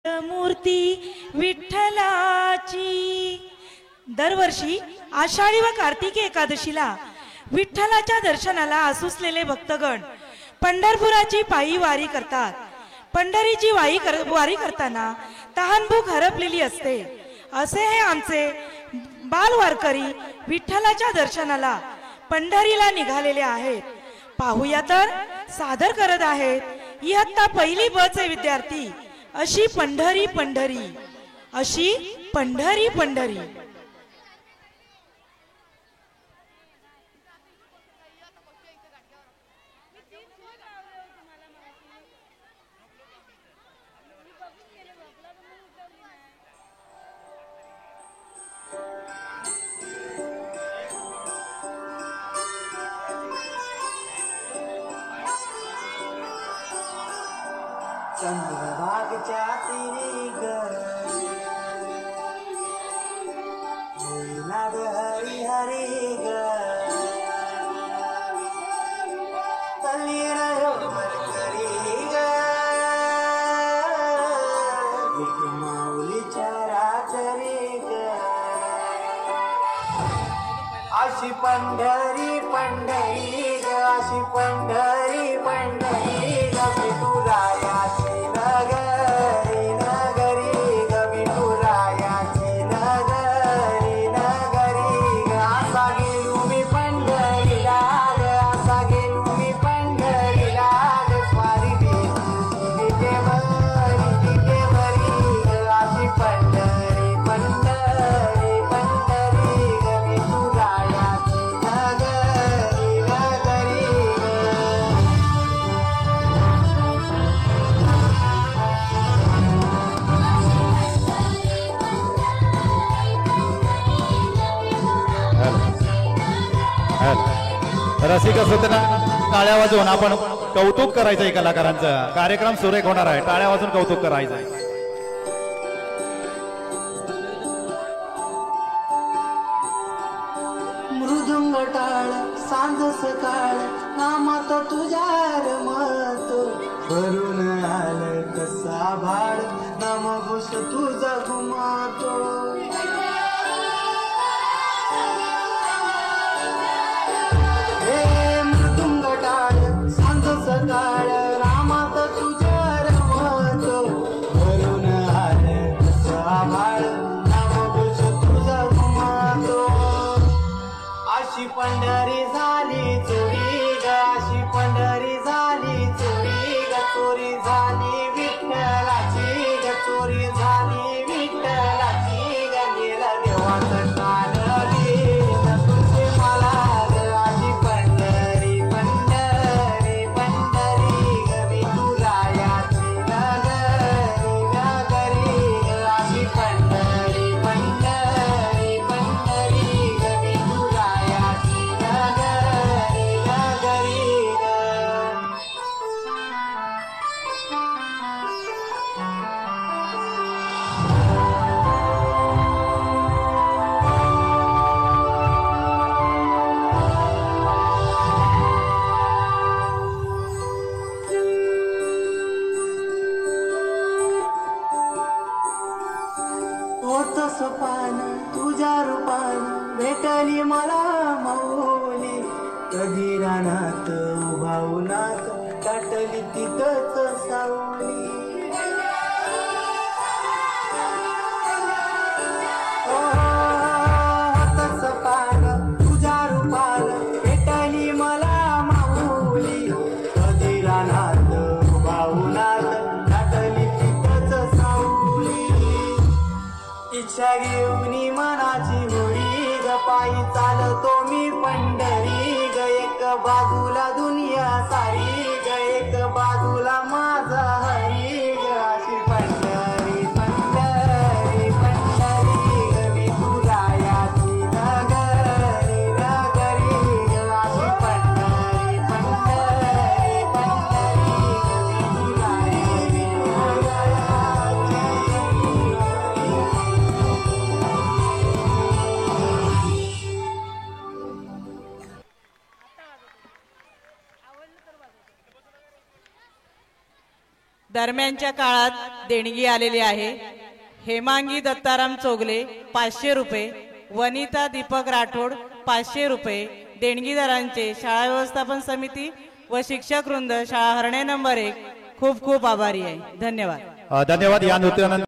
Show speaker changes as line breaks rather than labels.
मूर्ती विठ्ठलाची। दरवर्षी आषाढी व कार्तिकी एकादशीला विठ्ठलाच्या दर्शनाला आसुसलेले भक्तगण पंढरपुराची पायी वारी करतात। पंढरीची वारी करताना तहानभूक हरपलेली असते। असे हे आमचे बालवारकरी विठ्ठलाच्या दर्शनाला पंढरीला निघालेले आहेत। पाहूया तर सादर करत आहेत इयत्ता पहिली ब चे विद्यार्थी अशी पंढरी पंढरी, अशी पंढरी पंढरी।
चंद्रभागच्या तिरी ग नाद हरी हरी ग तल्ली मरकरी ग माऊलीच्या राजरी ग अशी पंढरी पंढरी ग अशी पंढरी पंढरी ग विठुरायाची नगरी नगरी ग विठुरायाची नगरी नगरी ग असा गेलो मी पंढरीला ग असा गेलो मी पंढरीला ग स्वारी तिथे बरी ग अशी पंढरी पंढरी पंढरी ग विठुरायाची नगरी नगरी
रसिक असताना टाळ्या वाजवून आपण कौतुक करायचंय कलाकारांचं। कार्यक्रम सुरेख होणार आहे, टाळ्या वाजवून कौतुक करायचंय।
मृदुंग टाळ सांज सकाळ नामात तुझ्या रमत भरून आलं कसा भाड नाम घुस तुझा घुमातो हे मृदुंग टाळ सांज सकाळ रामात तुझ्या रमत भरून आलं कसा भाड नाम घुस तुझा घुमातो अशी पंढरी झाली चोरी ग अशी पंढरी झाली चोरी ग चोरी झाली विठ्ठलाची ग चोरी झाली विठ्ठलाची ग गेला देवाचं कालली तुझे मला ग अशी पंढरी पंढरी पंढरी ग विठुरायाची नगरी नगरी ग अशी पंढरी पंढरी पंढरी ग विठुरायाची नगरी नगरी ग होत सोपान तुझ्या रूपान भेटली मला माऊली कधी रानात उभावनात टाटली तिथंच सावली होत सोपान तुझ्या रूपान भेटली मला माऊली कधी रानात उभावनात टाटली तिथंच सावली इच्छा घेऊन मनाची होळी ग पायी चालतो मी पंढरी ग एक बाजूला दुनिया सारी ग एक बाजूला माझा हरी ग अशी पंढरी पंढरी पंढरी ग विठुरायाची नगरी नगरी ग अशी पंढरी पंढरी पंढरी ग विठुरायाची
दरम्यानच्या काळात देणगी आलेली आहे. हेमांगी दत्ताराम चोगले 500 रुपये, वनिता दीपक राठोड 500 रुपये देणगीदारांचे शाळा व्यवस्थापन समिती व शिक्षक वृंद शाळा हरणे नंबर 1 खूप खूप आभारी आहे. धन्यवाद.
धन्यवाद. या नृत्यानंतर